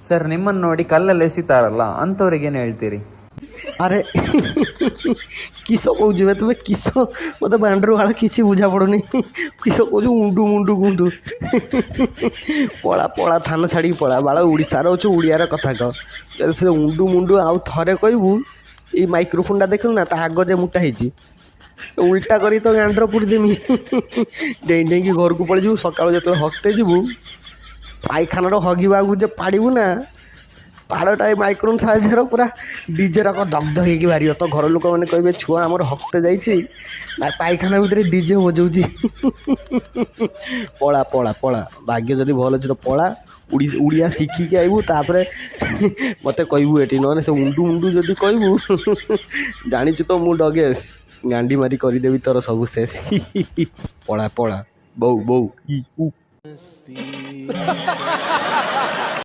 Sir ನಿಮ್ಮನ್ನು ನೋಡಿ ಕಲ್ಲಲ್ಲಿ ಎಸಿತಾರಲ್ಲ ಅಂಥವ್ರಿಗೇನು ಹೇಳ್ತೀರಿ? ଆରେ କିସ କହୁଛୁ ବେ ତୁମେ କିସ ମୋତେ ବାଣ୍ଡରୁ ବାଳ କିଛି ବୁଝା ପଡ଼ୁନି କିସ କହୁଛୁ ମୁଣ୍ଡୁ ମୁଣ୍ଡୁ ଗୁଣ୍ଡୁ ପଳା ପଳା ଥାନ ଛାଡ଼ିକି ପଳା ବାଳ ଓଡ଼ିଶାର ଅଛୁ ଓଡ଼ିଆର କଥା କହ ଯଦି ସେ ମୁଣ୍ଡୁ ମୁଣ୍ଡୁ ଆଉ ଥରେ କହିବୁ ଏଇ ମାଇକ୍ରୋଫୋନ୍ଟା ଦେଖିଲୁ ନା ତା ଆଗ ଯେ ମୁଟା ହେଇଛି ସେ ଉଲ୍ଟା କରି ତ ଗାଣ୍ଡର ପୁଡ଼ି ଦେମି ଡେଇଁ ଡେଇଁକି ଘରକୁ ପଳେଇଯିବୁ ସକାଳୁ ଯେତେବେଳେ ହକ୍ତେ ଯିବୁ ପାଇଖାନାର ହଗିବା ଆଗରୁ ଯେ ପାଡ଼ିବୁ ନା ପାଡ଼ଟା ଏ ମାଇକ୍ରୋଫୋନ୍ ସାହାଯ୍ୟର ପୁରା ଡିଜେରାକ ଦଗ୍ଧ ହେଇକି ବାହାରିବ ତ ଘର ଲୋକମାନେ କହିବେ ଛୁଆ ଆମର ହକ୍ତେ ଯାଇଛି ନା ପାଇଖାନା ଭିତରେ ଡିଜେ ବଜାଉଛି ପଳା ପଳା ପଳା ଭାଗ୍ୟ ଯଦି ଭଲ ଅଛି ତ ପଳା ଓଡ଼ିଆ ଶିଖିକି ଆଇବୁ ତାପରେ ମୋତେ କହିବୁ ଏଠି ନହେଲେ ସେ ମୁଣ୍ଡୁ ମୁଣ୍ଡୁ ଯଦି କହିବୁ ଜାଣିଛୁ ତ ମୁଁ ଡଗେସ୍ ଗାଣ୍ଡି ମାରି କରିଦେବି ତୋର ସବୁ ଶେଷ ପଳା ପଳା ବୋଉ ବୋଉ ଇ ଉ